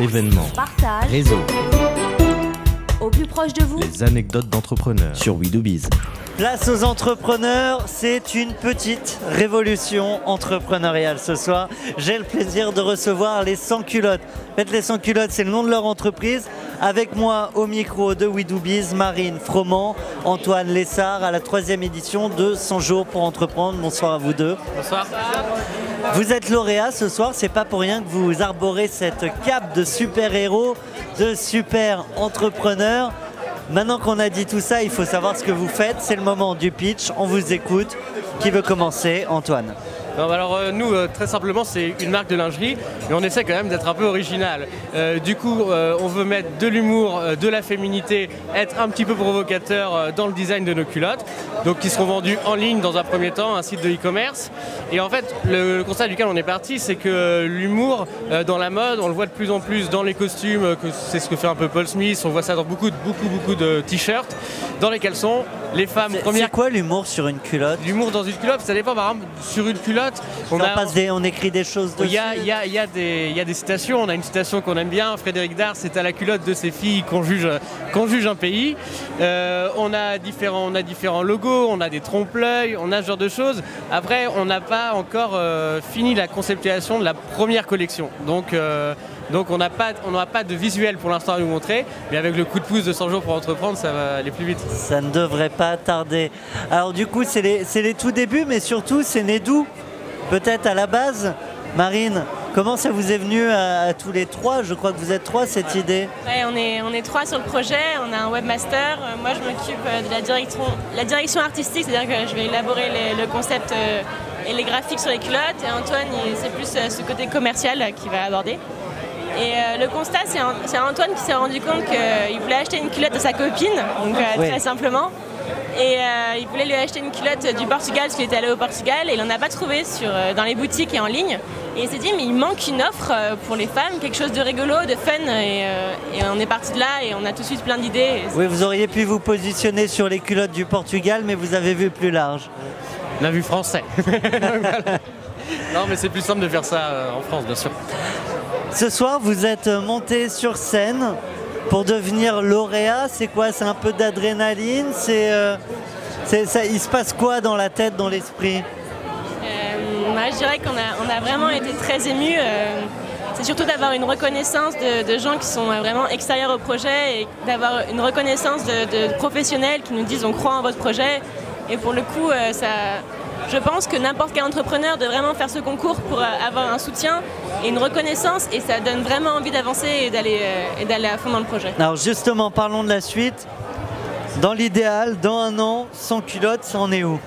événements, partage, réseaux, au plus proche de vous. les anecdotes d'entrepreneurs sur We Do Biz. Place aux entrepreneurs, c'est une petite révolution entrepreneuriale ce soir. J'ai le plaisir de recevoir les Sans Culottes. Faites les Sans Culottes, c'est le nom de leur entreprise. Avec moi au micro de We Do Biz, Marine Froment, Antoine Lessard à la 3e édition de 100 jours pour entreprendre. Bonsoir à vous deux. Bonsoir. Vous êtes lauréat ce soir, c'est pas pour rien que vous arborez cette cape de super-héros, de super entrepreneur. Maintenant qu'on a dit tout ça, il faut savoir ce que vous faites. C'est le moment du pitch, on vous écoute. Qui veut commencer? Antoine. Alors nous, très simplement, c'est une marque de lingerie, mais on essaie quand même d'être un peu original. Du coup, on veut mettre de l'humour, de la féminité, être un petit peu provocateur dans le design de nos culottes, donc qui seront vendues en ligne dans un premier temps, un site de e-commerce. Et en fait, le constat duquel on est parti, c'est que l'humour dans la mode, on le voit de plus en plus dans les costumes, que c'est ce que fait un peu Paul Smith, on voit ça dans beaucoup de t-shirts, dans les caleçons. Les femmes, C'est quoi l'humour sur une culotte? L'humour dans une culotte, ça dépend. Par exemple, sur une culotte, on écrit des choses dessus. Il y a des citations. On a une citation qu'on aime bien. Frédéric Dard, c'est à la culotte de ses filles qu'on juge un pays. On a différents logos, on a des trompe-l'œil, on a ce genre de choses. Après, on n'a pas encore fini la conceptualisation de la première collection. Donc on n'a pas de visuel pour l'instant à vous montrer, mais avec le coup de pouce de 100 jours pour entreprendre, ça va aller plus vite. Ça ne devrait pas tarder. Alors du coup, c'est les tout débuts, mais surtout, c'est né d'où? Peut-être à la base, Marine, comment ça vous est venu à tous les trois? Je crois que vous êtes trois, cette idée. Ouais, on est trois sur le projet, on a un webmaster. Moi, je m'occupe de la direction artistique, c'est-à-dire que je vais élaborer le concept et les graphiques sur les culottes. Et Antoine, c'est plus ce côté commercial qu'il va aborder. Et le constat, c'est Antoine qui s'est rendu compte qu'il voulait acheter une culotte à sa copine, donc très simplement. Et il voulait lui acheter une culotte du Portugal parce qu'il était allé au Portugal et il n'en a pas trouvé dans les boutiques et en ligne. Et il s'est dit mais il manque une offre pour les femmes, quelque chose de rigolo, de fun. Et on est parti de là et on a tout de suite plein d'idées. Oui, vous auriez pu vous positionner sur les culottes du Portugal, mais vous avez vu plus large. On a vu français. Non, mais c'est plus simple de faire ça en France, bien sûr. Ce soir, vous êtes monté sur scène pour devenir lauréat. C'est quoi? C'est un peu d'adrénaline? Il se passe quoi dans la tête, dans l'esprit? Moi, je dirais qu'on a vraiment été très émus. C'est surtout d'avoir une reconnaissance de gens qui sont vraiment extérieurs au projet et d'avoir une reconnaissance de professionnels qui nous disent on croit en votre projet. Et pour le coup, je pense que n'importe quel entrepreneur doit vraiment faire ce concours pour avoir un soutien et une reconnaissance et ça donne vraiment envie d'avancer et d'aller à fond dans le projet. Alors justement, parlons de la suite. Dans l'idéal, dans un an, sans culotte, ça en est où?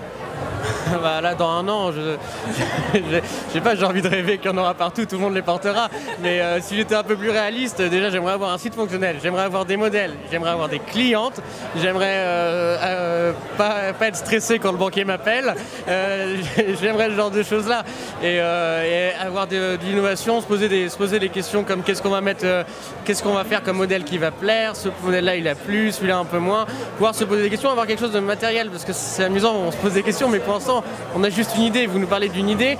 Bah là, dans un an, j'ai envie de rêver qu'il y en aura partout, tout le monde les portera. Mais si j'étais un peu plus réaliste, déjà j'aimerais avoir un site fonctionnel, j'aimerais avoir des modèles, j'aimerais avoir des clientes, j'aimerais pas être stressé quand le banquier m'appelle, j'aimerais ce genre de choses-là. Et avoir de l'innovation, se poser des questions comme qu'est-ce qu'on va faire comme modèle qui va plaire, ce modèle-là il a plu, celui-là un peu moins. Pouvoir se poser des questions, avoir quelque chose de matériel, parce que c'est amusant, on se pose des questions, mais pour l'instant, on a juste une idée. Vous nous parlez d'une idée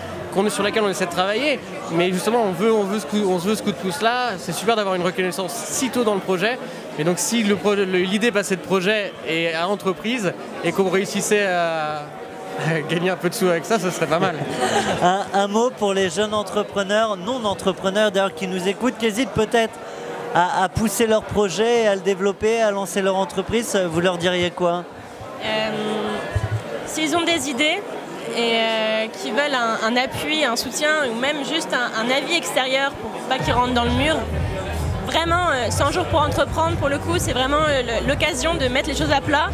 sur laquelle on essaie de travailler, mais justement on veut ce coup de pouce là. C'est super d'avoir une reconnaissance si tôt dans le projet. Et donc si l'idée passait de projet et à entreprise et qu'on réussissait à gagner un peu de sous avec ça, ce serait pas mal. Un mot pour les jeunes entrepreneurs, non-entrepreneurs d'ailleurs qui nous écoutent, qui hésitent peut-être à pousser leur projet, à le développer, à lancer leur entreprise, vous leur diriez quoi? S'ils ont des idées et qui veulent un appui, un soutien ou même juste un avis extérieur pour pas qu'ils rentrent dans le mur, vraiment 100 jours pour entreprendre, pour le coup, c'est vraiment l'occasion de mettre les choses à plat,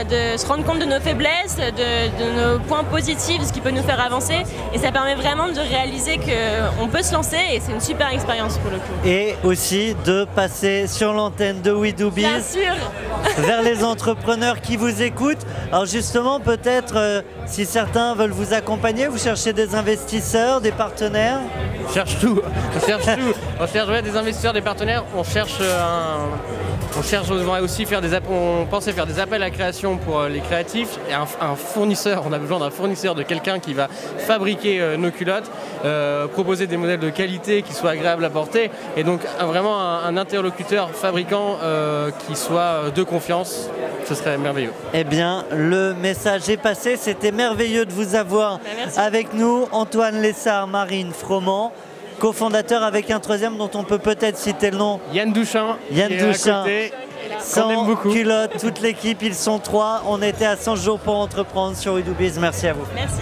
de se rendre compte de nos faiblesses, de nos points positifs, de ce qui peut nous faire avancer. Et ça permet vraiment de réaliser qu'on peut se lancer et c'est une super expérience pour le coup. Et aussi de passer sur l'antenne de We Do Biz. Bien sûr. Vers les entrepreneurs qui vous écoutent. Alors justement, peut-être Si certains veulent vous accompagner, vous cherchez des investisseurs, des partenaires? On cherche tout. On cherche tout. On cherche des investisseurs, des partenaires. On va aussi faire on pensait faire des appels à création pour les créatifs et un fournisseur. On a besoin d'un fournisseur, de quelqu'un qui va fabriquer nos culottes, proposer des modèles de qualité qui soient agréables à porter et donc vraiment un interlocuteur fabricant qui soit de confiance. Ce serait merveilleux. Eh bien, le message est passé. C'était merveilleux de vous avoir avec nous. Antoine Lessard, Marine Froment, cofondateur avec un troisième dont on peut peut-être citer le nom. Yann Douchin. Yann Douchin. Sans culottes, toute l'équipe, ils sont 3. On était à 100 jours pour entreprendre sur WeDoBiz. Merci à vous. Merci.